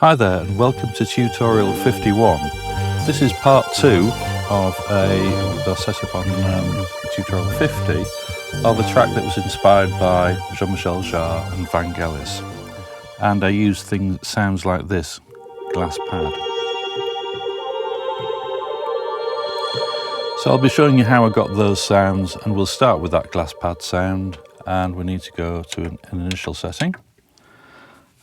Hi there and welcome to tutorial 51. This is part 2 of the setup on tutorial 50 of a track that was inspired by Michel Jarre and Vengelis. And I use sounds like this, glass pad. So I'll be showing you how I got those sounds, and we'll start with that glass pad sound, and we need to go to an initial setting.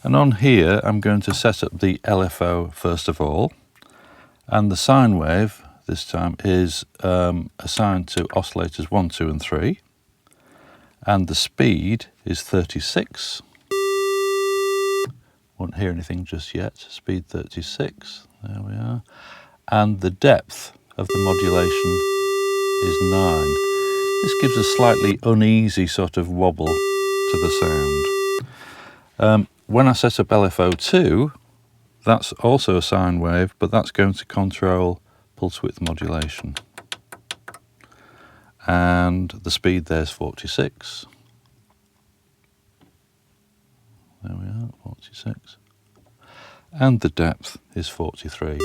And on here, I'm going to set up the LFO first of all. And the sine wave this time is assigned to oscillators 1, 2 and 3. And the speed is 36. Won't hear anything just yet. Speed 36, there we are. And the depth of the modulation is 9. This gives a slightly uneasy sort of wobble to the sound. When I set up LFO2, that's also a sine wave, but that's going to control pulse width modulation. And the speed there's 46. There we are, 46. And the depth is 43.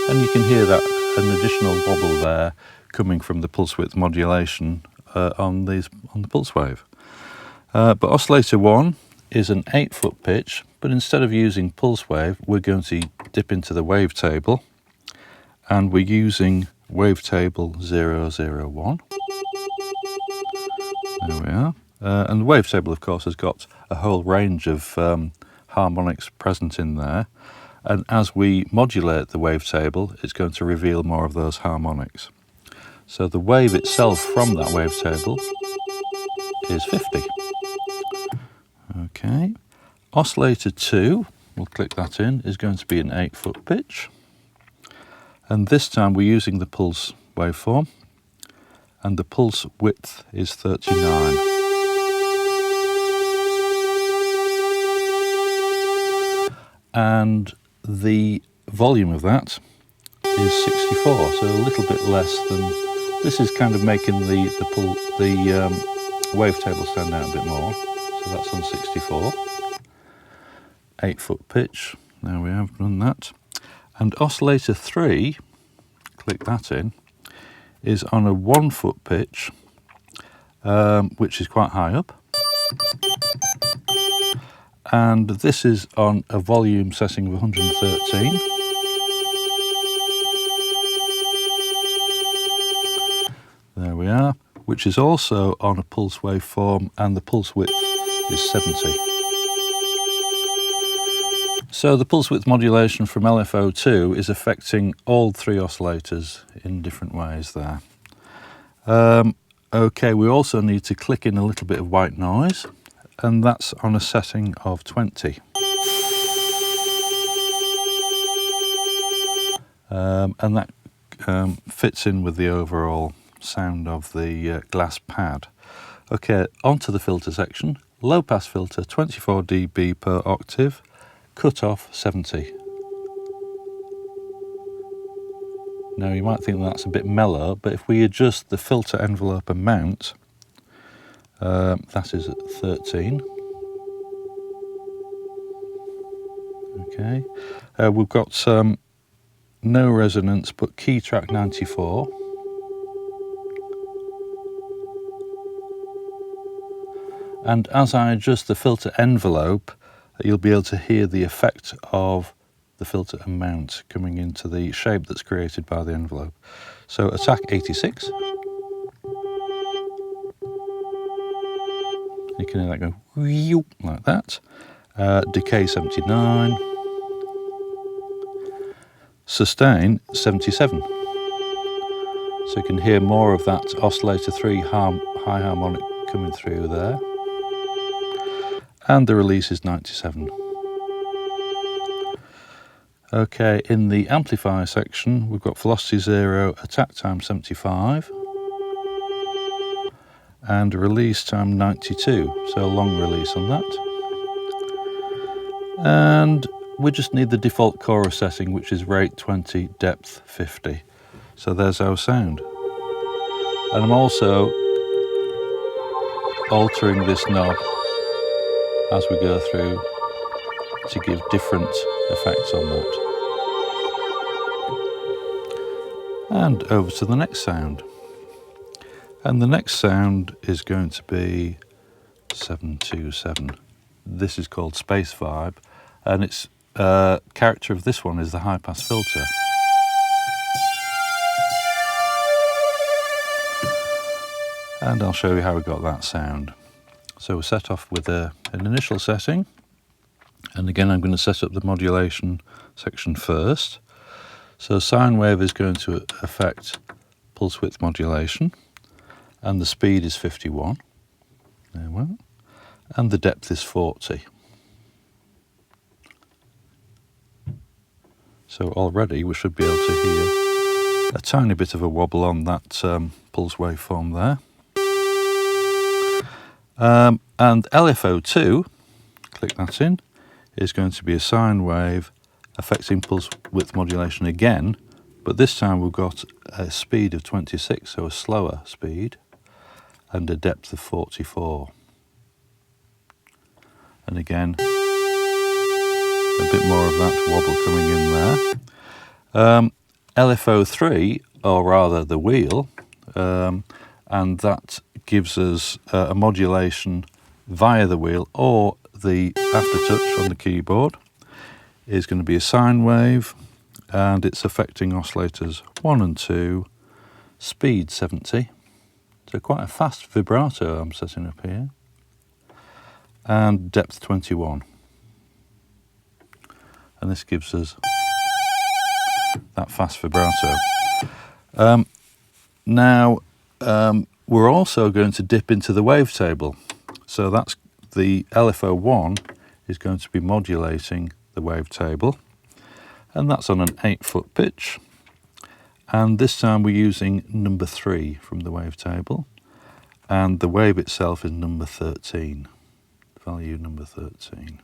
And you can hear that an additional wobble there coming from the pulse width modulation on the pulse wave. But oscillator 1 is an 8-foot pitch, but instead of using pulse wave, we're going to dip into the wavetable, and we're using wavetable 001. There we are. And the wavetable, of course, has got a whole range of harmonics present in there. And as we modulate the wavetable, it's going to reveal more of those harmonics. So the wave itself from that wavetable is 50. Okay. Oscillator 2, we'll click that in, is going to be an 8-foot pitch. And this time we're using the pulse waveform, and the pulse width is 39. And the volume of that is 64, so a little bit less than. This is kind of making the wavetable stand out a bit more. So that's on 64. 8-foot pitch. There we have done that. And oscillator 3, click that in, is on a 1-foot pitch, which is quite high up. And this is on a volume setting of 113. There we are, which is also on a pulse waveform, and the pulse width is 70. So the pulse width modulation from LFO2 is affecting all 3 oscillators in different ways there. Okay, we also need to click in a little bit of white noise, and that's on a setting of 20. And that fits in with the overall sound of the glass pad. Okay, onto the filter section. Low pass filter 24 dB per octave, cutoff 70. Now you might think that's a bit mellow, but if we adjust the filter envelope amount, that is at 13. Okay, we've got no resonance, but key track 94. And as I adjust the filter envelope, you'll be able to hear the effect of the filter amount coming into the shape that's created by the envelope. So attack 86. You can hear that go like that. Decay 79. Sustain 77. So you can hear more of that oscillator 3 high harmonic coming through there. And the release is 97. Okay, in the amplifier section, we've got velocity 0, attack time 75, and release time 92, so a long release on that. And we just need the default chorus setting, which is rate 20, depth 50. So there's our sound. And I'm also altering this knob as we go through to give different effects on that. And over to the next sound. And the next sound is going to be 727. This is called Space Vibe, and its character of this one is the high pass filter. And I'll show you how we got that sound. So we'll set off with an initial setting, and again I'm going to set up the modulation section first. So sine wave is going to affect pulse width modulation, and the speed is 51. There we go. And the depth is 40. So already we should be able to hear a tiny bit of a wobble on that pulse waveform there. And LFO2, click that in, is going to be a sine wave affecting pulse width modulation again, but this time we've got a speed of 26, so a slower speed, and a depth of 44. And again, a bit more of that wobble coming in there. LFO3, or rather the wheel, and that gives us a modulation via the wheel, or the aftertouch on the keyboard is going to be a sine wave, and it's affecting oscillators 1 and 2, speed 70, so quite a fast vibrato I'm setting up here, and depth 21. And this gives us that fast vibrato. Now, we're also going to dip into the wavetable. So that's the LFO1 is going to be modulating the wavetable, and that's on an 8-foot pitch. And this time we're using number 3 from the wavetable, and the wave itself is number 13, value number 13.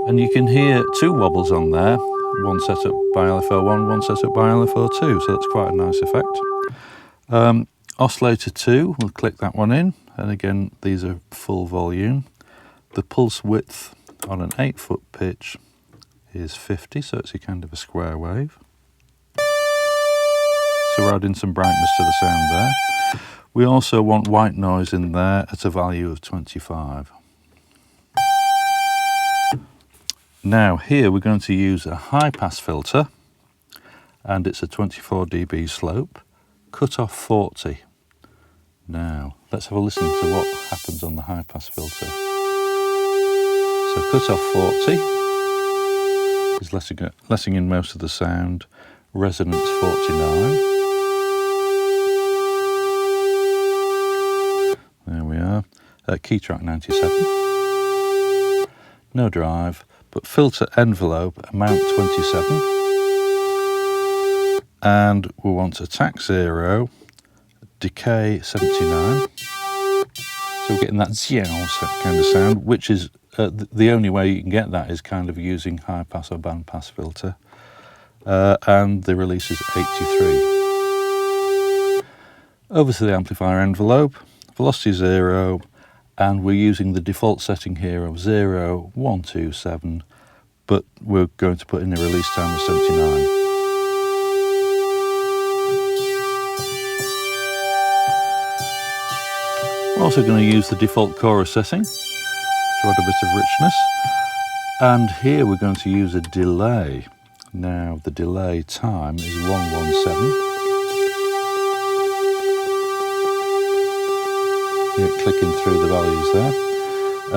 And you can hear 2 wobbles on there, one set up by LFO1, one set up by LFO2, so that's quite a nice effect. Oscillator 2, we'll click that one in, and again these are full volume. The pulse width on an 8-foot pitch is 50, so it's a kind of a square wave. So we're adding some brightness to the sound there. We also want white noise in there at a value of 25. Now here we're going to use a high pass filter, and it's a 24 dB slope, cut off 40. Now let's have a listen to what happens on the high pass filter. So cut off 40 is letting in most of the sound, resonance 49. There we are, key track 97, no drive, but filter envelope amount 27, and we want attack 0, decay 79, so we're getting that ziow kind of sound, which is the only way you can get that is kind of using high pass or band pass filter, and the release is 83. Over to the amplifier envelope, velocity 0, and we're using the default setting here of 0, 1, 2, 7, but we're going to put in a release time of 79. We're also going to use the default chorus setting to add a bit of richness, and here we're going to use a delay. Now the delay time is 117. You're clicking through the values there,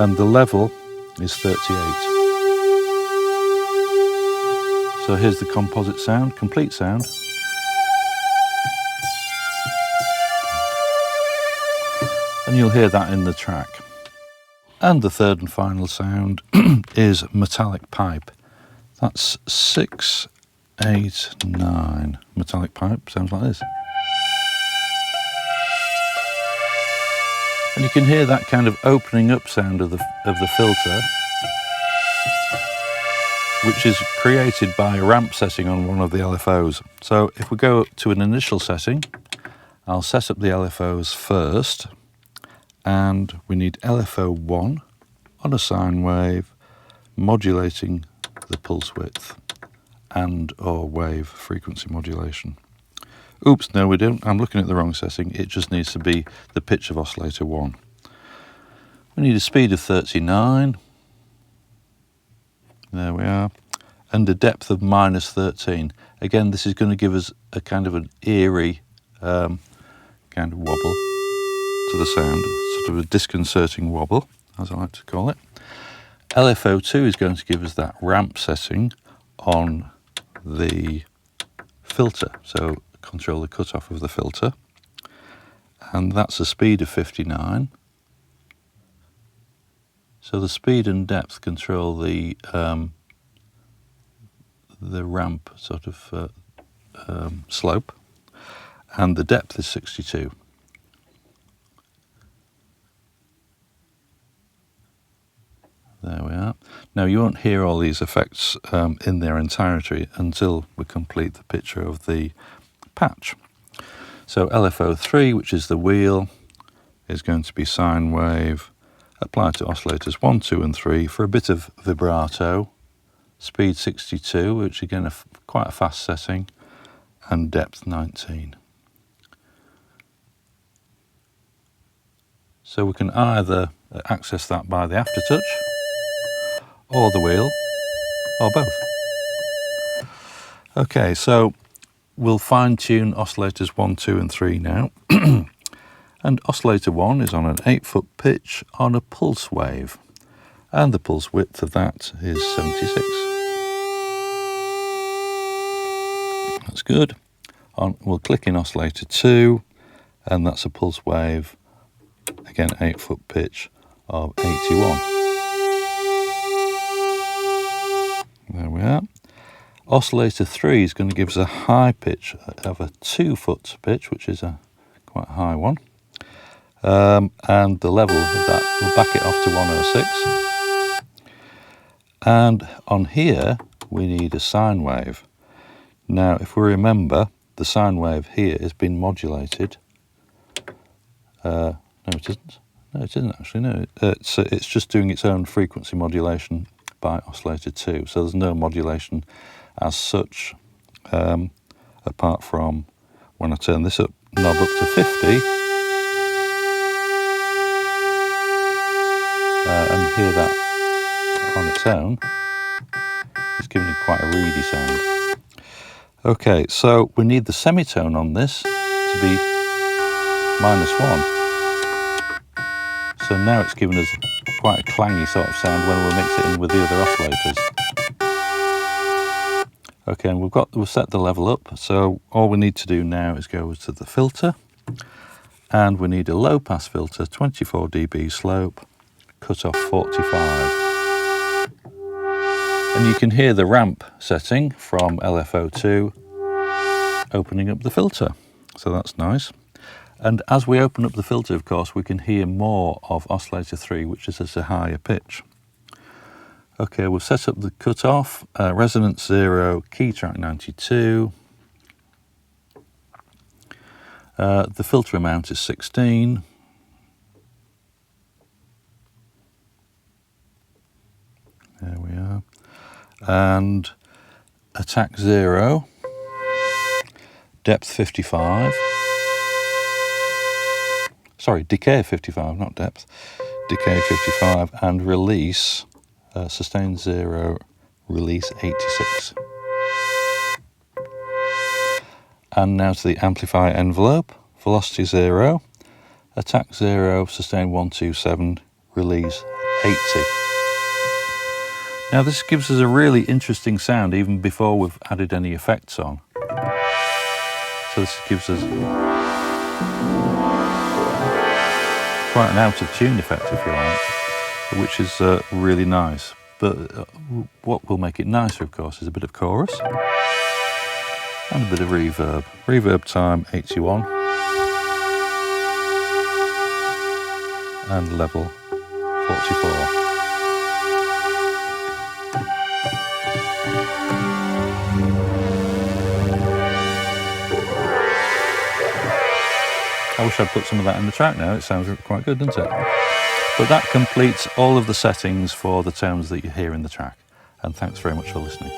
and the level is 38. So here's the composite sound, complete sound. And you'll hear that in the track. And the third and final sound is metallic pipe. That's 6, 8, 9. Metallic pipe sounds like this. And you can hear that kind of opening up sound of the filter, which is created by a ramp setting on one of the LFOs. So if we go to an initial setting, I'll set up the LFOs first, and we need LFO1 on a sine wave, modulating the pulse width and or wave frequency modulation. Oops, no we don't, I'm looking at the wrong setting, it just needs to be the pitch of oscillator 1. We need a speed of 39, there we are, and a depth of minus 13. Again, this is going to give us a kind of an eerie kind of wobble to the sound, sort of a disconcerting wobble, as I like to call it. LFO2 is going to give us that ramp setting on the filter, so control the cutoff of the filter, and that's a speed of 59. So the speed and depth control the ramp sort of slope, and the depth is 62. There we are. Now you won't hear all these effects in their entirety until we complete the picture of the patch. So LFO3, which is the wheel, is going to be sine wave applied to oscillators 1, 2 and 3 for a bit of vibrato, speed 62, which again quite a fast setting, and depth 19. So we can either access that by the aftertouch, or the wheel, or both. Okay, so we'll fine tune oscillators 1, 2 and 3 now. And oscillator 1 is on an 8-foot pitch on a pulse wave, and the pulse width of that is 76. That's good. We'll click in oscillator 2, and that's a pulse wave, again 8-foot pitch of 81. There we are. Oscillator 3 is going to give us a high pitch of a 2-foot pitch, which is a quite high one. And the level of that, we'll back it off to 106. And on here, we need a sine wave. Now, if we remember, the sine wave here has been modulated. No, it isn't. No, it isn't actually. No, it's just doing its own frequency modulation by oscillator 2. So there's no modulation as such, apart from when I turn this knob up to 50. And hear that on its own, it's giving it quite a reedy sound. Okay, so we need the semitone on this to be -1. So now it's giving us quite a clangy sort of sound when we mix it in with the other oscillators. Okay, and we've set the level up, so all we need to do now is go to the filter, and we need a low pass filter, 24 dB slope, cutoff 45. And you can hear the ramp setting from LFO2 opening up the filter, so that's nice. And as we open up the filter, of course, we can hear more of oscillator 3, which is at a higher pitch. Okay, we'll set up the cutoff, resonance 0, key track 92. The filter amount is 16. There we are. And attack 0, depth 55. Sorry, decay 55, not depth. Decay 55, and release, sustain 0, release 86. And now to the amplifier envelope, velocity 0, attack 0, sustain 127, release 80. Now this gives us a really interesting sound even before we've added any effects on. So this gives us quite an out of tune effect, if you like, which is really nice. But what will make it nicer, of course, is a bit of chorus and a bit of reverb. Reverb time 81 and level 44. I wish I'd put some of that in the track now. It sounds quite good, doesn't it? But that completes all of the settings for the tones that you hear in the track. And thanks very much for listening.